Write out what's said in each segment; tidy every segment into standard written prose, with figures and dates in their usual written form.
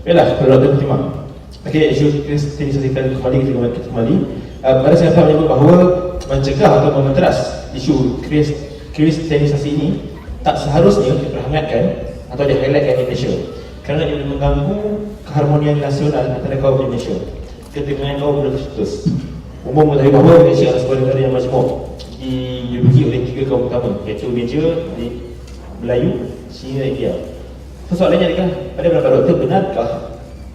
Baiklah, Dr. Fatimah. Okey, isu kristenisasi kembali, kita kembali. Pada saya menyebut bahawa mencegah atau mementeras isu kristenisasi ini tak seharusnya diperhangatkan atau di-highlightkan di Malaysia, kerana ia mengganggu keharmonian nasional antara kaum Indonesia. Ketegangan kaum boleh terputus. Umum mengetahui bahawa Malaysia adalah sebuah negara yang majmuk, diduduki oleh 3 kaum utama, iaitu Meja, Melayu, Cina dan India. Soalannya adalah, pada pendapat doktor,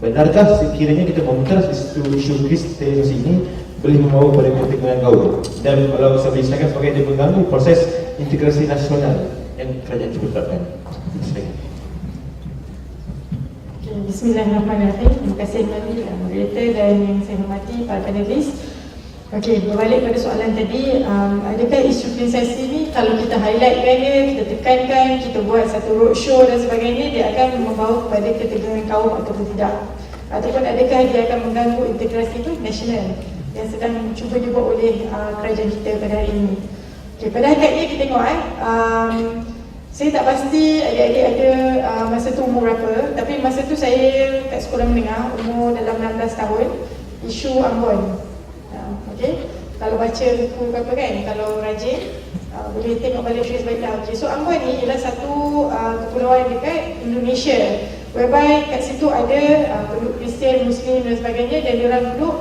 benarkah sekiranya kita mementeras isu kristenisasi ini boleh membawa pada ketegangan kaum? Dan kalau saya boleh silakan sebagai dia mengganggu proses integrasi nasional yang kerajaan cuba terapkan. Bismillahirrahmanirrahim. Terima kasih kembali moderator dan yang saya hormati para panelis. Okey, berbalik pada soalan tadi, adakah isu kristenisasi ni kalau kita highlightkan dia, kita tekankan, kita buat satu roadshow dan sebagainya, dia akan membawa kepada ketegangan kaum ataupun tidak? Ataupun adakah dia akan mengganggu integrasi itu nasional yang sedang cuba dibuat oleh kerajaan kita pada hari ini? Okey, pada hakikatnya kita tengok saya tak pasti adik-adik ada masa tu umur berapa, tapi masa tu saya kat sekolah menengah, umur dalam 16 tahun, isu Ambon. Okay. Kalau baca buku apa kan, kalau rajin boleh tengok balik trace baiklah. Okay. So Ambon ni ialah satu kepulauan dekat Indonesia, whereby kat situ ada penduduk Kristian, Muslim dan sebagainya, dan diorang duduk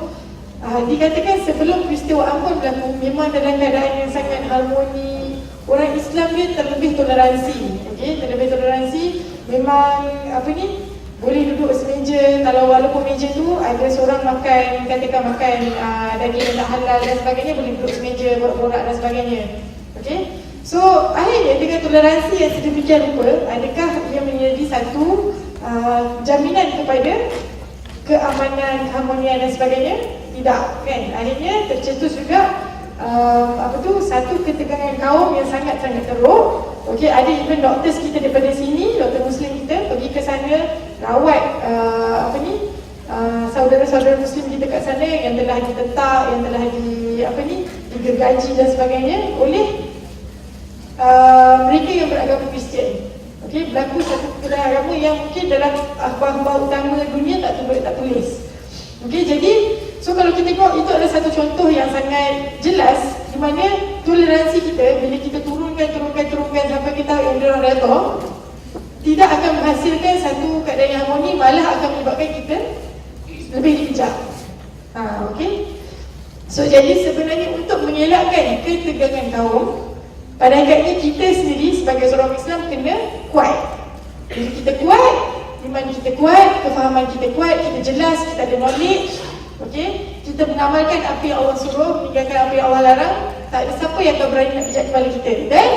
dikatakan sebelum peristiwa Ambon berlaku memang dalam keadaan yang sangat harmoni. Orang Islam dia terlebih toleransi, okay? Terlebih toleransi, memang boleh duduk semeja. Kalau walaupun meja tu ada seorang makan, katakan makan daging yang tak halal dan sebagainya, boleh duduk semeja, borak-borak dan sebagainya. Okay? So akhirnya dengan toleransi yang sedemikian rupa, adakah ia menjadi satu jaminan kepada keamanan, keharmonian dan sebagainya? Tidak, kan? Akhirnya tercetus juga satu ketegangan kaum yang sangat-sangat teruk. Okey, ada even doktor kita daripada sini, doktor Muslim kita pergi ke sana rawat saudara-saudara Muslim kita kat sana yang telah ditetak, yang telah digergaji dan sebagainya oleh mereka yang beragama Kristian. Okey, berlaku satu ketegangan agama yang mungkin dalam akhbar-akhbar utama dunia tak tulis. Okey, jadi kalau kita tengok, itu adalah satu contoh yang sangat jelas di mana toleransi kita, bila kita turunkan sampai kita yang diorang redha, tidak akan menghasilkan satu keadaan yang harmoni, malah akan menyebabkan kita lebih dikejak. Okey. So jadi sebenarnya untuk mengelakkan ketegangan kaum, pada hakikatnya kita sendiri sebagai seorang Islam kena kuat. Jadi kita kuat, iman kita kuat, kefahaman kita kuat, kita jelas, kita ada knowledge. Okey, kita mengamalkan apa yang Allah suruh, meninggalkan apa yang Allah larang. Tak ada siapa yang akan berani nak pijak kepala kita. Dan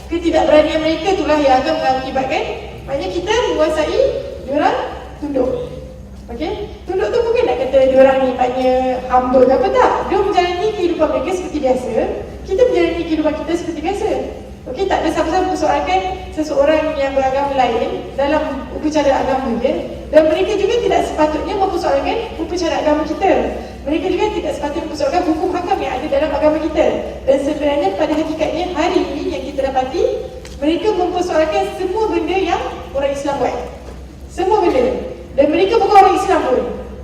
ketidakberanian mereka itulah yang akan mengakibatkan maknanya kita menguasai diorang tunduk. Okey, tunduk tu bukan nak kata diorang ni maknanya humble apa tak. Dia menjalani kehidupan mereka seperti biasa, kita menjalani kehidupan kita seperti biasa. Okey, tak ada siapa-siapa mempersoalkan seseorang yang beragama lain dalam upacara agama dia, dan mereka juga tidak sepatutnya mempersoalkan upacara agama kita. Mereka juga tidak sepatutnya mempersoalkan hukum hakam yang ada dalam agama kita. Dan sebenarnya pada hakikatnya hari ini yang kita dapati, mereka mempersoalkan semua benda yang orang Islam buat. Semua benda. Dan mereka bukan orang Islam pun,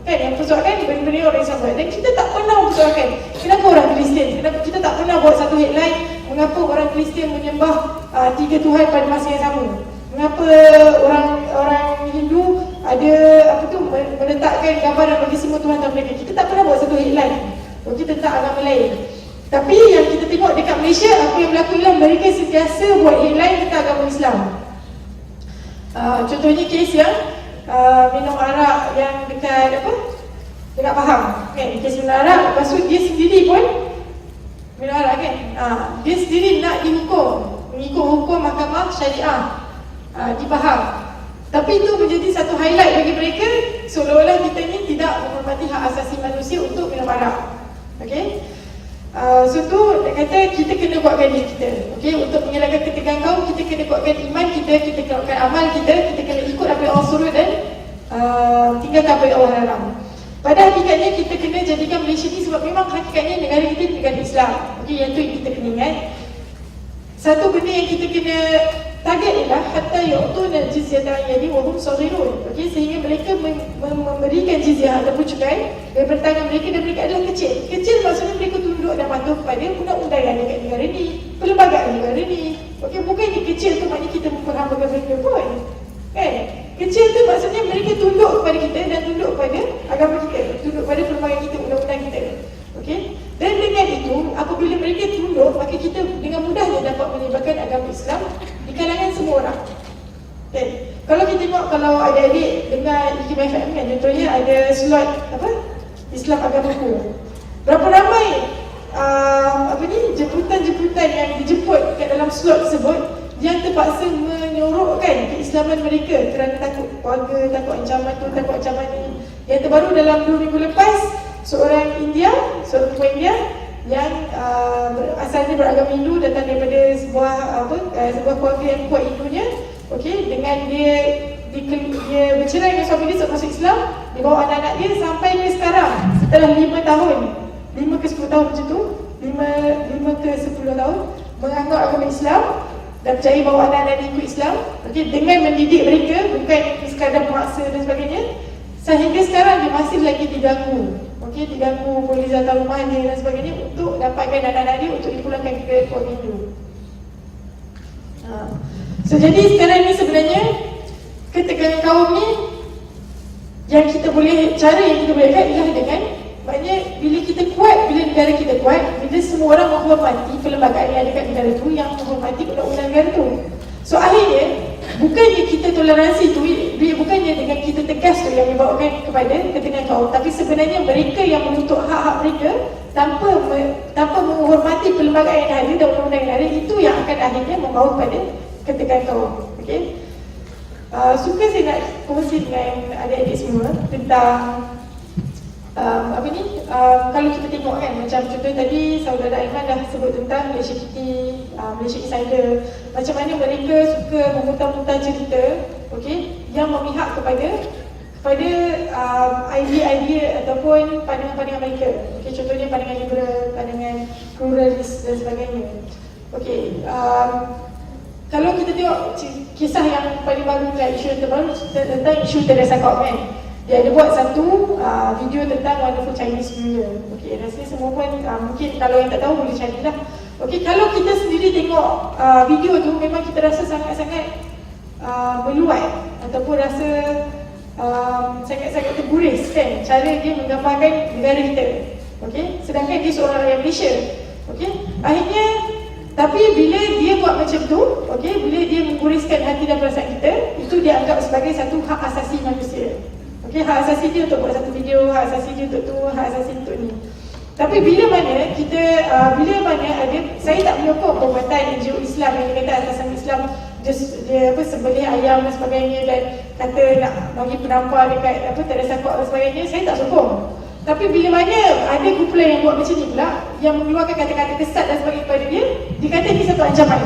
kan, yang mempersoalkan benda-benda yang orang Islam buat. Dan kita tak pernah mempersoalkan kenapa orang Kristian, kenapa kita tak pernah buat satu headline mengapa orang Kristian menyembah 3 Tuhan pada masa yang sama. Mengapa orang Hindu ada meletakkan gambaran bagi semua Tuhan mereka. Kita tak pernah buat satu headline kita tentang agama lain. Tapi yang kita tengok dekat Malaysia, apa yang berlaku ialah mereka sentiasa buat headline tentang agama Islam. Contohnya kes yang minum arak yang dekat Pahang, kan? Kes minum arak, lepas tu dia sendiri pun minum arak, kan? Dia sendiri nak dihukum mengikut hukum mahkamah syariah di Pahang. Tapi itu menjadi satu highlight bagi mereka, seolah-olah kita ni tidak menghormati hak asasi manusia untuk minum arak. Okey. So tu dia kata kita kena kuatkan diri kita. Okey, untuk mengelakkan ketegangan kaum, kita kena kuatkan iman kita, kita kena kuatkan amal kita kena ikut apa yang Allah suruh dan tinggalkan apa yang Allah larang. Pada hakikatnya kita kena jadikan Malaysia ni, sebab memang hakikatnya negara kita negara Islam. Okey, yang tu kita kena ingat. Satu benda yang kita kena target ialah hatta yu'tuna jizyatan yadi wa hum saghirun. Okey, sehingga mereka memberikan jizyah ataupun cukai daripada tangan mereka dan mereka adalah kecil. Kecil maksudnya mereka tunduk dan patuh kepada undang-undang yang ada kat negara ni, perlembagaan negara ni. Okey, bukannya kecil tu maknanya kita memperhambakan mereka pun. Kan? Kecil tu maksudnya mereka tunduk kepada kita dan tunduk kepada agama kita, tunduk kepada perlembagaan kita, undang-undang kita. Okey? Dan dengan itu, apabila mereka tunduk, maka kita dengan mudahnya dapat menyebarkan agama Islam di kalangan semua orang. Okay. Kalau kita tengok, kalau adik-adik dengar IKIM FM kan, contohnya ada slot apa? Islam Agamaku. Berapa ramai jemputan-jemputan yang dijemput kat dalam slot tersebut yang terpaksa menyorokkan keislaman mereka kerana takut keluarga, takut ancaman tu, takut ancaman ni. Yang terbaru dalam 2 minggu lepas, seorang perempuan India yang asalnya beragama Hindu, datang daripada sebuah keluarga yang kuat Hindunya. Okey, dengan dia bercerai dengan suami dia masuk Islam, dia bawa anak-anak dia sampai ke sekarang setelah 5 tahun, 5 ke 10 tahun macam tu, 5 ke 10 tahun menganggap agama Islam dan percaya bahawa anak-anak dia ikut Islam. Okey, dengan mendidik mereka, bukan sekadar memaksa dan sebagainya. Sehingga sekarang dia masih lagi diganggu. Okey, diganggu polis datang rumah dia dan sebagainya untuk dapatkan anak-anak dia untuk dipulangkan ke keluarga Hindu. So jadi sekarang ni sebenarnya ketegangan kaum ni yang kita boleh, cara yang kita boleh lihat ialah dengan maknanya bila kita kuat, bila negara kita kuat, bila semua orang menghormati perlembagaan yang ada kat negara tu, yang menghormati undang-undang negara tu. So akhirnya bukannya kita toleransi tu, bukannya dengan kita tegas tu yang membawakan kepada ketegangan kaum, tapi sebenarnya mereka yang menuntut hak-hak mereka tanpa menghormati perlembagaan yang ada dan undang-undang negara, itu yang akan akhirnya membawa kepada ketegangan kaum. Okey. Suka saya nak kongsi dengan adik-adik semua tentang kalau kita tengok kan, macam contoh tadi saudara Aiman dah sebut tentang Malaysia Kitty, Malaysia Insider, macam mana mereka suka memutar-mutar cerita, okey, yang memihak kepada idea-idea ataupun pandangan-pandangan mereka. Okey, contohnya pandangan liberal, pandangan pluralis dan sebagainya. Okey, kalau kita tengok kisah yang paling baru kan, isu yang terbaru tentang isu Teresa Kok kan, dia ada buat satu video tentang Wonderful Chinese New Year. Okey, rasanya semua pun mungkin kalau yang tak tahu boleh cari lah. Okey, kalau kita sendiri tengok video tu, memang kita rasa sangat-sangat meluat ataupun rasa sangat-sangat terguris kan, cara dia menggambarkan negara kita. Okey, sedangkan dia seorang rakyat Malaysia. Okey, akhirnya tapi bila dia buat macam tu, okey, bila dia mengguriskan hati dan perasaan kita, itu dia anggap sebagai satu hak asasi manusia. Okey, hak asasi dia untuk buat satu video, hak asasi dia untuk tu, hak asasi untuk ni. Tapi bila mana ada, saya tak menyokong perbuatan NGO Islam yang kata atas nama Islam dia sembelih ayam dan sebagainya dan kata nak bagi penampar dekat Teresa Kok dan sebagainya, saya tak sokong. Tapi bila mana ada kumpulan yang buat macam ni pula, yang mengeluarkan kata-kata kesat dan sebagainya kepada dia, dia kata ini satu ancaman.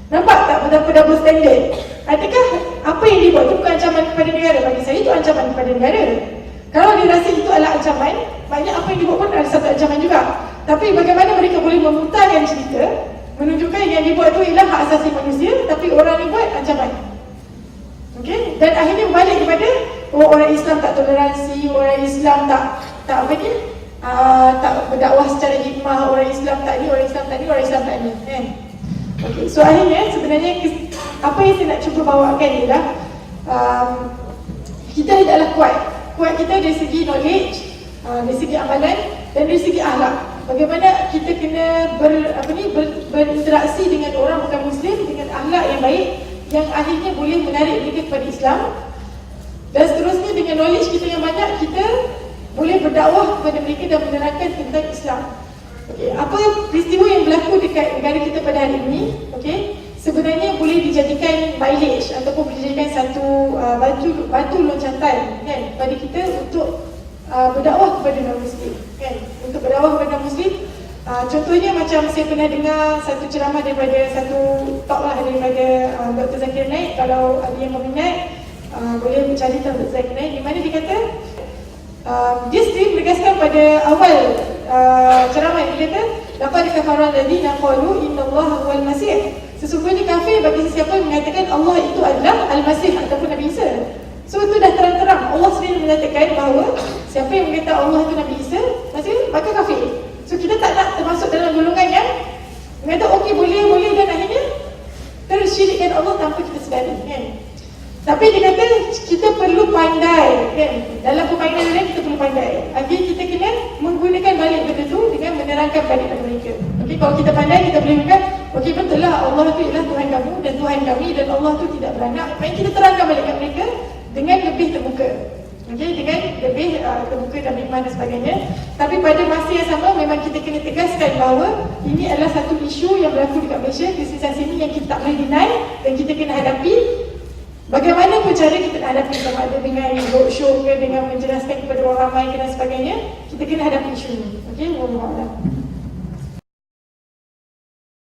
Nampak tak betapa double standard? Adakah apa yang dia buat itu bukan ancaman kepada negara? Bagi saya itu ancaman kepada negara. Kalau dia rasa itu adalah ancaman, maknanya apa yang dia buat pun ada satu ancaman juga. Tapi bagaimana mereka boleh memutarkan cerita, menunjukkan yang dia buat itu ialah hak asasi manusia, tapi orang yang buat ancaman. Okey? Dan akhirnya balik kepada orang Islam tak toleransi, orang Islam tak berdakwah secara hikmah, orang Islam tak ni, orang Islam tak ni, orang Islam tak ni, kan? Okay. So akhirnya sebenarnya apa yang saya nak cuba bawakan ialah kita adalah kuat kita dari segi knowledge, dari segi amalan dan dari segi akhlak. Bagaimana kita kena berinteraksi dengan orang bukan Muslim dengan akhlak yang baik, yang akhirnya boleh menarik mereka kepada Islam. Dan seterusnya dengan knowledge kita yang banyak, kita boleh berdakwah kepada mereka dan menerangkan tentang Islam. Okay, apa peristiwa yang berlaku dekat negara kita pada hari ini, okay, sebenarnya boleh dijadikan mileage ataupun boleh dijadikan satu batu loncatan kan, pada kita untuk berdakwah kepada non-Muslim kan, untuk berdakwah kepada non-Muslim. Contohnya macam saya pernah dengar satu ceramah daripada satu talk lah daripada Dr. Zakir Naik. Kalau ada yang berminat boleh mencari tentang Dr. Zakir Naik, di mana dia kata dia sendiri menegaskan pada awal ceramah, dia kata laqad kafara alladziina qalu innallaha huwal masih. sesungguhnya kafir bagi sesiapa yang mengatakan Allah itu adalah Al-Masih ataupun Nabi Isa. So itu dah terang-terang, Allah sendiri mengatakan bahawa siapa yang mengata Allah itu Nabi Isa, maka kafir. So kita tak nak termasuk dalam golongan yang mengata okey boleh dan akhirnya tersyirikkan Allah tanpa kita sedari, kan? Tapi dia kata kita perlu pandai, kan? Dalam permainan ni kita perlu pandai. Akhirnya kita kena menggunakan balik benda tu dengan menerangkan balik kepada mereka. Okey, kalau kita pandai kita boleh mengatakan okey betul lah Allah tu ialah Tuhan kamu dan Tuhan kami dan Allah tu tidak beranak. Baik kita terangkan balik kepada mereka dengan lebih terbuka. Okey, dengan lebih terbuka dan iman dan sebagainya. Tapi pada masa yang sama memang kita kena tegaskan bahawa ini adalah satu isu yang berlaku dekat Malaysia, krisis ini yang kita tak boleh deny dan kita kena hadapi. Bagaimana pun cara kita nak hadapi, sama ada dengan roadshow ke, dengan menjelaskan kepada orang ramai ke dan sebagainya, kita kena hadapi isu ini. Okey, wallahu a'lam.